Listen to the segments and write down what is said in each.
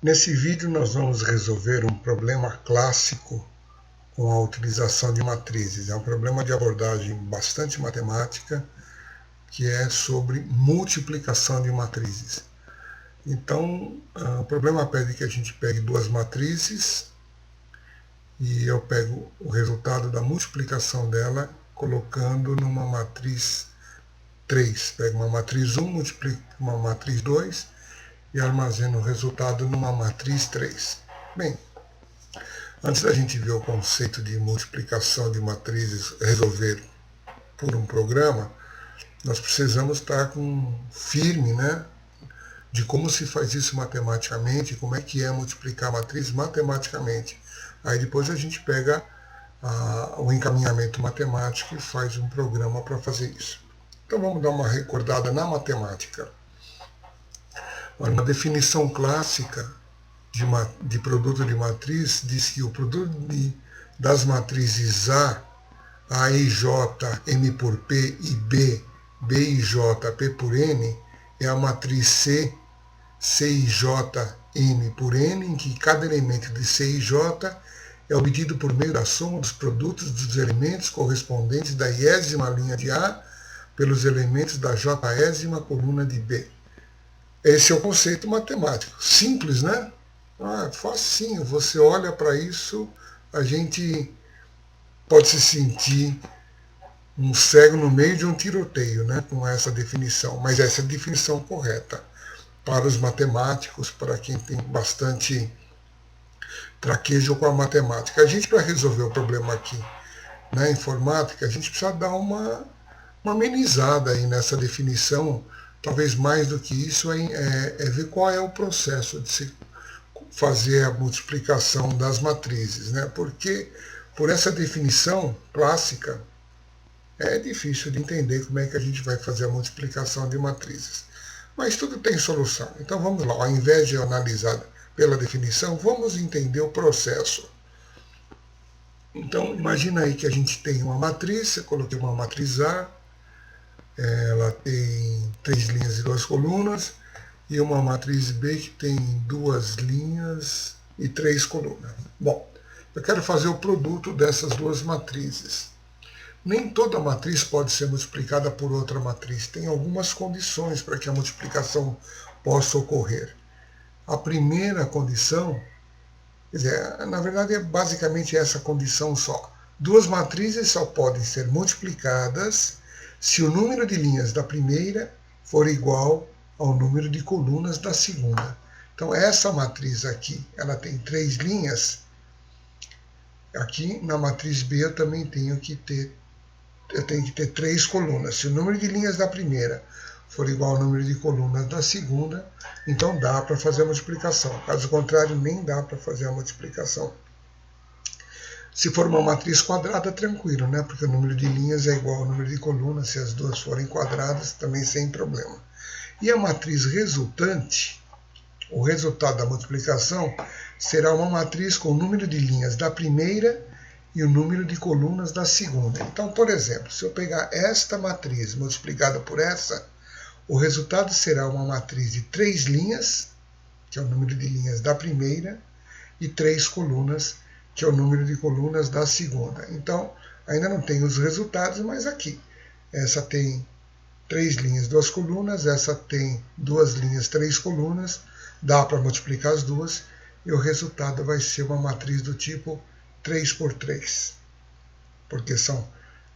Nesse vídeo nós vamos resolver um problema clássico com a utilização de matrizes. É um problema de abordagem bastante matemática, que é sobre multiplicação de matrizes. Então, o problema pede que a gente pegue duas matrizes e eu pego o resultado da multiplicação dela colocando numa matriz 3. Pego uma matriz 1, multiplico uma matriz 2 e armazeno o resultado numa matriz 3. Bem, antes da gente ver o conceito de multiplicação de matrizes, resolver por um programa, nós precisamos estar firme, né, de como se faz isso matematicamente, como é que é multiplicar a matriz matematicamente. Aí depois a gente pega o encaminhamento matemático e faz um programa para fazer isso. Então vamos dar uma recordada na matemática. Uma definição clássica de produto de matriz diz que o produto das matrizes A e J, M por P e B e J, P por N, é a matriz C e J, M por N, em que cada elemento de C e J é obtido por meio da soma dos produtos dos elementos correspondentes da iésima linha de A pelos elementos da jésima coluna de B. Esse é o conceito matemático. Simples, né? Facinho. Você olha para isso, a gente pode se sentir um cego no meio de um tiroteio, né? Com essa definição. Mas essa é a definição correta para os matemáticos, para quem tem bastante traquejo com a matemática. A gente, para resolver o problema aqui na informática, a gente precisa dar uma amenizada aí nessa definição. Talvez mais do que isso é ver qual é o processo de se fazer a multiplicação das matrizes, né? Porque por essa definição clássica é difícil de entender como é que a gente vai fazer a multiplicação de matrizes. Mas tudo tem solução. Então vamos lá, ao invés de analisar pela definição, vamos entender o processo. Então imagina aí que a gente tem uma matriz, eu coloquei uma matriz A, ela tem 3 linhas e 2 colunas, e uma matriz B que tem 2 linhas e 3 colunas. Bom, eu quero fazer o produto dessas duas matrizes. Nem toda matriz pode ser multiplicada por outra matriz. Tem algumas condições para que a multiplicação possa ocorrer. A primeira condição, quer dizer, na verdade é basicamente essa condição só. Duas matrizes só podem ser multiplicadas se o número de linhas da primeira for igual ao número de colunas da segunda. Então essa matriz aqui, ela tem 3 linhas. Aqui na matriz B eu também tenho que ter 3 colunas. Se o número de linhas da primeira for igual ao número de colunas da segunda, então dá para fazer a multiplicação. Caso contrário, nem dá para fazer a multiplicação. Se for uma matriz quadrada, tranquilo, né? Porque o número de linhas é igual ao número de colunas, se as duas forem quadradas, também sem problema. E a matriz resultante, o resultado da multiplicação, será uma matriz com o número de linhas da primeira e o número de colunas da segunda. Então, por exemplo, se eu pegar esta matriz multiplicada por essa, o resultado será uma matriz de 3 linhas, que é o número de linhas da primeira, e 3 colunas, que é o número de colunas da segunda. Então, ainda não tem os resultados, mas aqui. Essa tem 3 linhas, 2 colunas, essa tem 2 linhas, 3 colunas, dá para multiplicar as duas, e o resultado vai ser uma matriz do tipo 3 por 3, porque são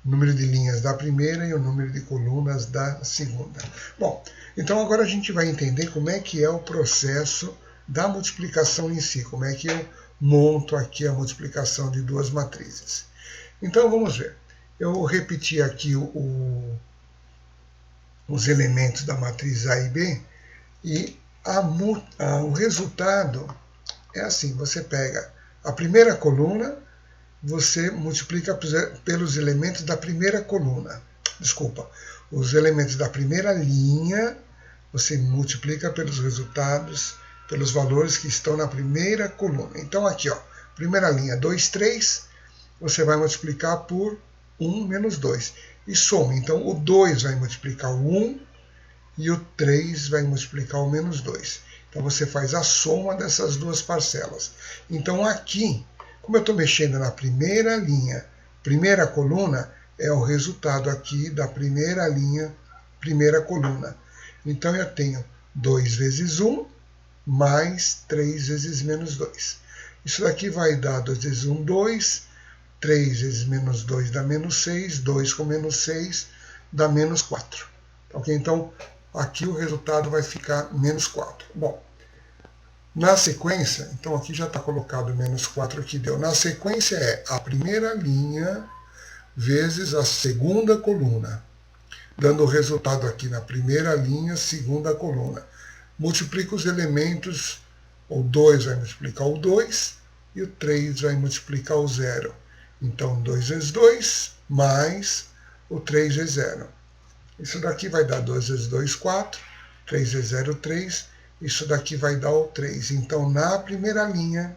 o número de linhas da primeira e o número de colunas da segunda. Bom, então agora a gente vai entender como é que é o processo da multiplicação em si, como é que eu monto aqui a multiplicação de duas matrizes. Então vamos ver. Eu repeti aqui os elementos da matriz A e B, e o resultado é assim, você pega a primeira coluna, você multiplica pelos elementos da primeira coluna. Desculpa, os elementos da primeira linha, você multiplica pelos resultados, pelos valores que estão na primeira coluna. Então aqui, ó, primeira linha 2, 3, você vai multiplicar por 1 menos 2. E soma, então o 2 vai multiplicar o 1, e o 3 vai multiplicar o menos 2. Então você faz a soma dessas duas parcelas. Então aqui, como eu estou mexendo na primeira linha, primeira coluna, é o resultado aqui da primeira linha, primeira coluna. Então eu tenho 2 vezes 1 mais 3 vezes menos 2. Isso daqui vai dar 2 vezes 1, 2. 3 vezes menos 2 dá menos 6. 2 com menos 6 dá menos 4. Ok? Então, aqui o resultado vai ficar menos 4. Bom, na sequência, então aqui já está colocado menos 4 que deu. Na sequência é a primeira linha vezes a segunda coluna, dando o resultado aqui na primeira linha, segunda coluna. Multiplica os elementos, o 2 vai multiplicar o 2 e o 3 vai multiplicar o 0. Então, 2 vezes 2 mais o 3 vezes 0. Isso daqui vai dar 2 vezes 2, 4. 3 vezes 0, 3. Isso daqui vai dar o 3. Então, na primeira linha,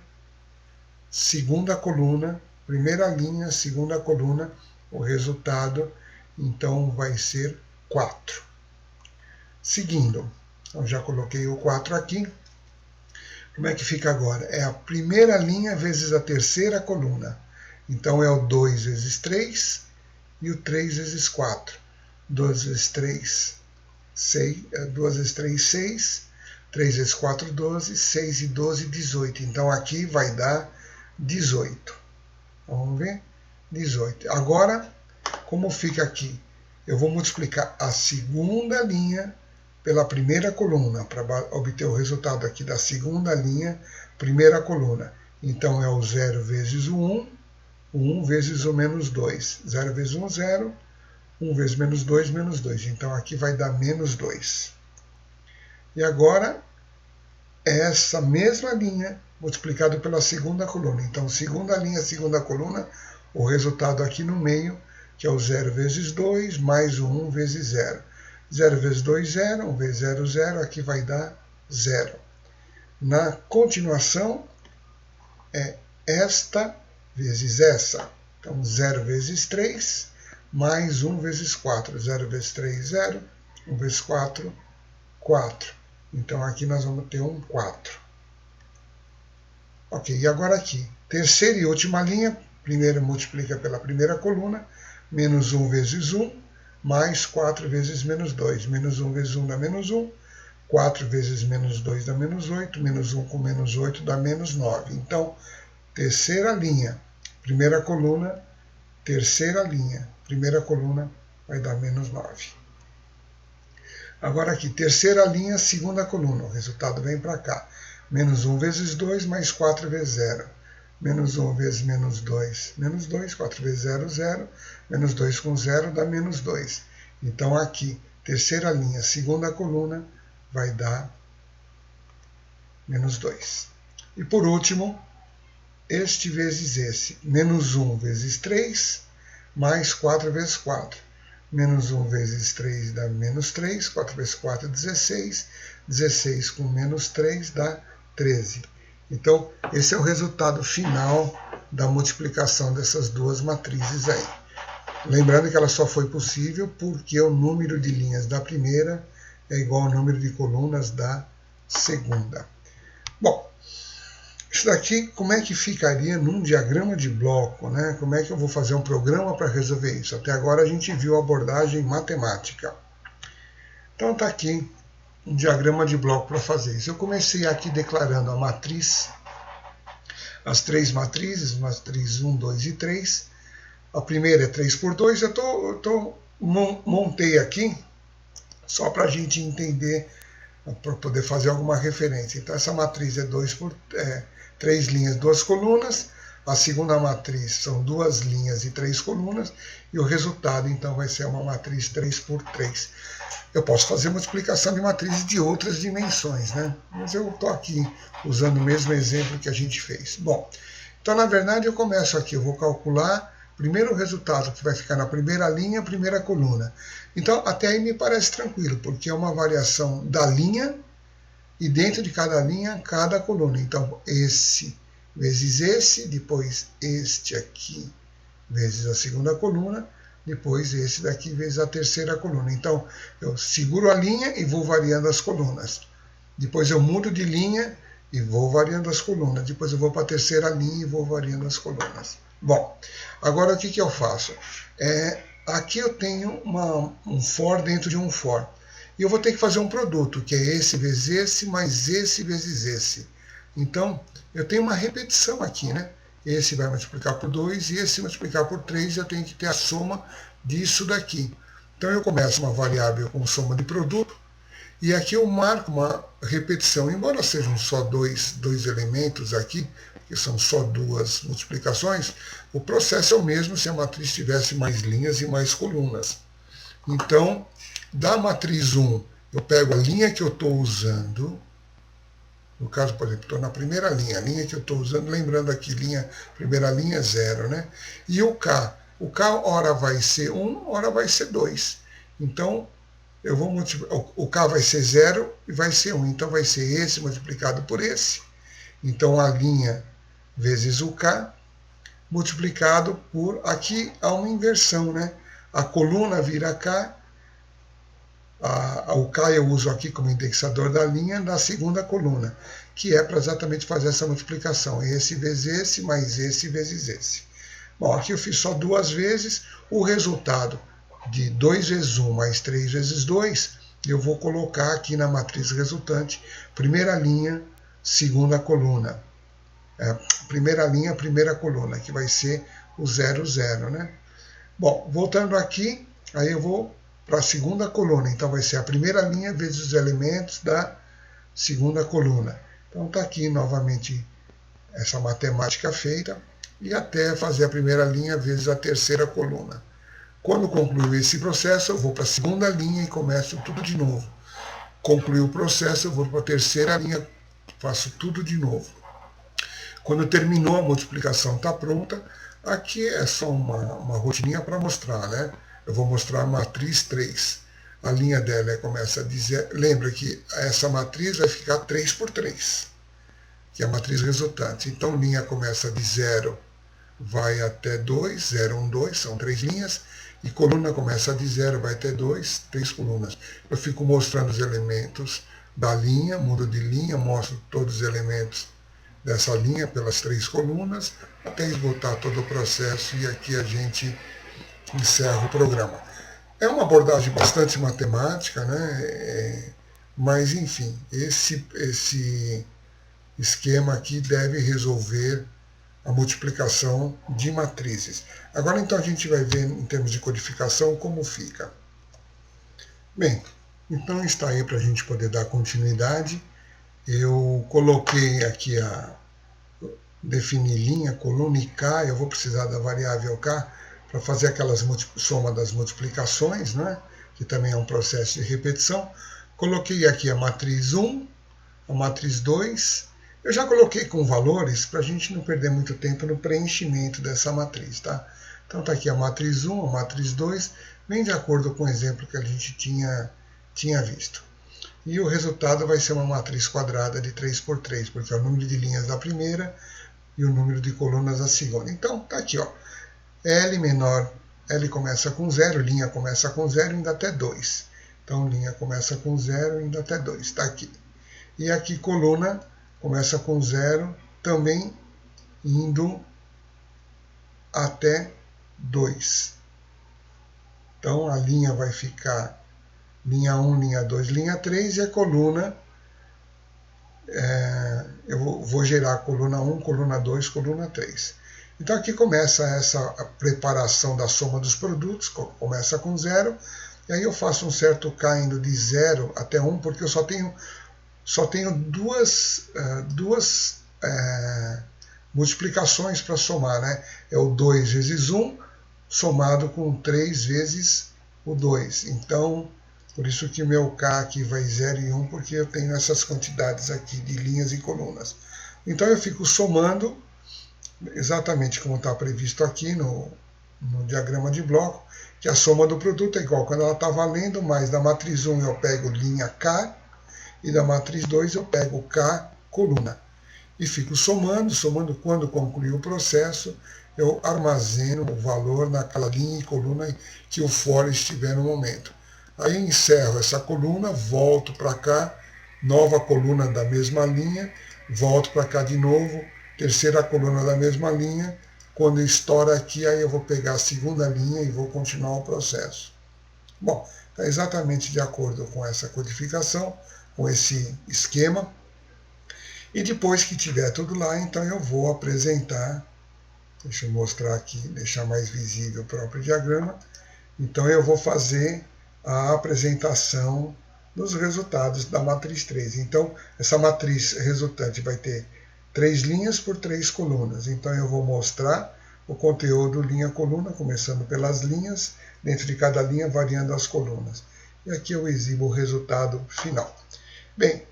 segunda coluna, primeira linha, segunda coluna, o resultado, então, vai ser 4. Seguindo, eu já coloquei o 4 aqui. Como é que fica agora? É a primeira linha vezes a terceira coluna. Então, é o 2 vezes 3 e o 3 vezes 4. 2 vezes 3, 6. 2 vezes 3, 6. 3 vezes 4, 12. 6 e 12, 18. Então, aqui vai dar 18. Vamos ver? 18. Agora, como fica aqui? Eu vou multiplicar a segunda linha pela primeira coluna, para obter o resultado aqui da segunda linha, primeira coluna. Então, é o 0 vezes o 1, o 1 vezes o menos 2. 0 vezes 1, 0. 1 vezes menos 2, menos 2. Então, aqui vai dar menos 2. E agora, essa mesma linha multiplicado pela segunda coluna. Então, segunda linha, segunda coluna, o resultado aqui no meio, que é o 0 vezes 2, mais o 1 vezes 0. 0 vezes 2, 0. 1 vezes 0, 0. Aqui vai dar 0. Na continuação, é esta vezes essa. Então, 0 vezes 3, mais 1 vezes 4. 0 vezes 3, 0. 1 vezes 4, 4. Então, aqui nós vamos ter um 4. Ok, e agora aqui, terceira e última linha, primeiro multiplica pela primeira coluna, menos 1 vezes 1, mais 4 vezes menos 2. Menos 1 vezes 1 dá menos 1, 4 vezes menos 2 dá menos 8, menos 1 com menos 8 dá menos 9. Então, terceira linha, primeira coluna, terceira linha, primeira coluna, vai dar menos 9. Agora aqui, terceira linha, segunda coluna, o resultado vem para cá. Menos 1 vezes 2, mais 4 vezes 0. Menos 1 vezes menos 2, menos 2, 4 vezes 0, 0. Menos 2 com 0 dá menos 2. Então aqui, terceira linha, segunda coluna, vai dar menos 2. E por último, este vezes esse. Menos 1 vezes 3, mais 4 vezes 4. Menos 1 vezes 3 dá menos 3, 4 vezes 4 é 16, 16 com menos 3 dá 13. Então, esse é o resultado final da multiplicação dessas duas matrizes aí. Lembrando que ela só foi possível porque o número de linhas da primeira é igual ao número de colunas da segunda. Bom, isso daqui, como é que ficaria num diagrama de bloco, né? Como é que eu vou fazer um programa para resolver isso? Até agora a gente viu a abordagem matemática. Então está aqui um diagrama de bloco para fazer isso. Eu comecei aqui declarando a matriz, as três matrizes, matriz 1, 2 e 3. A primeira é 3 por 2. Montei aqui só para a gente entender, para poder fazer alguma referência. Então essa matriz é 3 linhas, 2 colunas. A segunda matriz são 2 linhas e 3 colunas. E o resultado, então, vai ser uma matriz 3 por 3. Eu posso fazer multiplicação de matrizes de outras dimensões, né? Mas eu estou aqui usando o mesmo exemplo que a gente fez. Bom, então, na verdade, eu começo aqui. Eu vou calcular primeiro o resultado que vai ficar na primeira linha, primeira coluna. Então, até aí me parece tranquilo, porque é uma variação da linha e dentro de cada linha, cada coluna. Então, esse vezes esse, depois este aqui vezes a segunda coluna, depois esse daqui vezes a terceira coluna. Então, eu seguro a linha e vou variando as colunas. Depois eu mudo de linha e vou variando as colunas. Depois eu vou para a terceira linha e vou variando as colunas. Bom, agora o que eu faço? Aqui eu tenho um for dentro de um for. E eu vou ter que fazer um produto, que é esse vezes esse, mais esse vezes esse. Então, eu tenho uma repetição aqui, né? Esse vai multiplicar por 2 e esse multiplicar por 3, eu tenho que ter a soma disso daqui. Então eu começo uma variável com soma de produto, e aqui eu marco uma repetição. Embora sejam só dois elementos aqui, que são só duas multiplicações, o processo é o mesmo se a matriz tivesse mais linhas e mais colunas. Então, da matriz 1, eu pego a linha que eu estou usando. No caso, por exemplo, estou na primeira linha, a linha que eu estou usando, lembrando aqui, primeira linha é 0, né? E o K ora vai ser 1, ora vai ser 2. Então, eu vou multiplicar, o K vai ser 0 e vai ser 1. Então, vai ser esse multiplicado por esse. Então, a linha vezes o K multiplicado por, aqui há uma inversão, né? A coluna vira K, o K eu uso aqui como indexador da linha na segunda coluna, que é para exatamente fazer essa multiplicação. Esse vezes esse, mais esse vezes esse. Bom, aqui eu fiz só duas vezes. O resultado de 2 vezes 1 mais 3 vezes 2, eu vou colocar aqui na matriz resultante, primeira linha, segunda coluna. Primeira linha, primeira coluna, que vai ser o 0, 0, né? Bom, voltando aqui, aí eu vou para a segunda coluna. Então vai ser a primeira linha vezes os elementos da segunda coluna. Então está aqui novamente essa matemática feita, e até fazer a primeira linha vezes a terceira coluna. Quando concluir esse processo, eu vou para a segunda linha e começo tudo de novo. Concluir o processo, eu vou para a terceira linha, faço tudo de novo. Quando terminou a multiplicação, está pronta. Aqui é só uma rotininha para mostrar, né? Eu vou mostrar a matriz 3. A linha dela começa a dizer... Lembra que essa matriz vai ficar 3 por 3, que é a matriz resultante. Então, linha começa de 0, vai até 2, 0, 1, 2, são 3 linhas. E coluna começa de 0, vai até 2, 3 colunas. Eu fico mostrando os elementos da linha, mudo de linha, mostro todos os elementos dessa linha pelas 3 colunas, até esgotar todo o processo, e aqui a gente encerra o programa. É uma abordagem bastante matemática, né? Mas, enfim, esse esquema aqui deve resolver a multiplicação de matrizes. Agora, então, a gente vai ver, em termos de codificação, como fica. Bem, então está aí para a gente poder dar continuidade. Eu coloquei aqui definir linha, coluna e K. Eu vou precisar da variável K para fazer aquelas soma das multiplicações, né? Que também é um processo de repetição. Coloquei aqui a matriz 1, a matriz 2. Eu já coloquei com valores para a gente não perder muito tempo no preenchimento dessa matriz, tá? Então está aqui a matriz 1, a matriz 2, bem de acordo com o exemplo que a gente tinha visto. E o resultado vai ser uma matriz quadrada de 3 por 3, porque é o número de linhas da primeira e o número de colunas da segunda. Então está aqui, ó. L menor, L começa com 0, linha começa com 0 indo até 2. Então linha começa com 0 indo até 2, está aqui. E aqui coluna começa com 0, também indo até 2. Então a linha vai ficar linha 1, linha 2, linha 3, e a coluna, eu vou gerar coluna 1, coluna 2, coluna 3. Então aqui começa a preparação da soma dos produtos, começa com 0, e aí eu faço um certo K indo de 0 até 1, porque eu só tenho duas multiplicações para somar, né? É o 2 vezes 1, somado com 3 vezes o 2. Então, por isso que o meu K aqui vai 0 e 1, porque eu tenho essas quantidades aqui de linhas e colunas. Então eu fico somando, exatamente como está previsto aqui no diagrama de bloco, que a soma do produto é igual quando ela está valendo, mas da matriz 1 eu pego linha K, e da matriz 2 eu pego K coluna. E fico somando quando concluir o processo, eu armazeno o valor naquela linha e coluna que o for estiver no momento. Aí encerro essa coluna, volto para cá, nova coluna da mesma linha, volto para cá de novo, terceira coluna da mesma linha. Quando estoura aqui, aí eu vou pegar a segunda linha e vou continuar o processo. Bom, está exatamente de acordo com essa codificação, com esse esquema. E depois que tiver tudo lá, então eu vou apresentar, deixa eu mostrar aqui, deixar mais visível o próprio diagrama. Então eu vou fazer a apresentação dos resultados da matriz 3. Então essa matriz resultante vai ter 3 linhas por 3 colunas. Então eu vou mostrar o conteúdo linha-coluna, começando pelas linhas, dentro de cada linha variando as colunas. E aqui eu exibo o resultado final. Bem,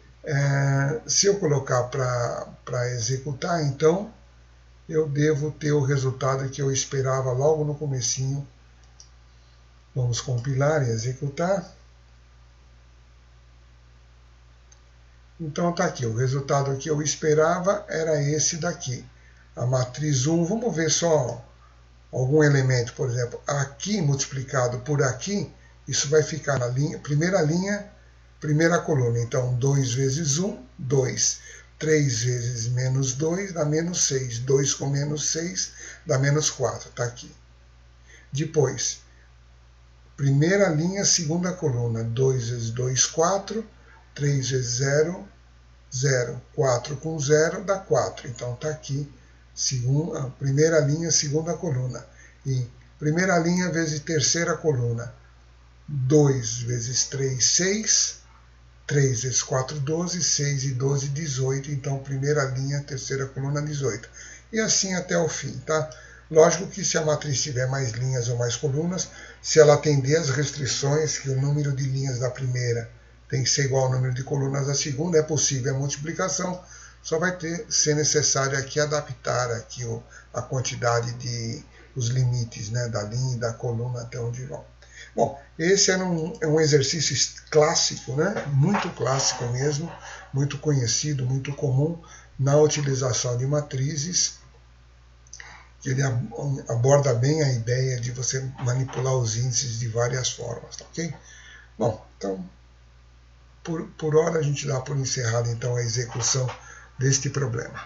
se eu colocar para executar, então eu devo ter o resultado que eu esperava logo no comecinho. Vamos compilar e executar. Então está aqui, o resultado que eu esperava era esse daqui. A matriz 1, vamos ver só algum elemento, por exemplo, aqui multiplicado por aqui, isso vai ficar na linha, primeira coluna. Então 2 vezes 1, 2. 3 vezes menos 2 dá menos 6. 2 com menos 6 dá menos 4, está aqui. Depois, primeira linha, segunda coluna, 2 vezes 2, 4, 3 vezes 0, 0, 4 com 0 dá 4, então está aqui, primeira linha, segunda coluna, e primeira linha vezes terceira coluna, 2 vezes 3, 6, 3 vezes 4, 12, 6 e 12, 18, então primeira linha, terceira coluna, 18, e assim até o fim, tá? Lógico que se a matriz tiver mais linhas ou mais colunas, se ela atender às restrições que o número de linhas da primeira tem que ser igual ao número de colunas da segunda, é possível a multiplicação, só vai ser necessário aqui adaptar aqui a quantidade os limites, né, da linha e da coluna até onde vão. Bom, esse é um exercício clássico, né, muito clássico mesmo, muito conhecido, muito comum na utilização de matrizes. Ele aborda bem a ideia de você manipular os índices de várias formas, tá ok? Bom, então, por hora a gente dá por encerrada então a execução deste problema.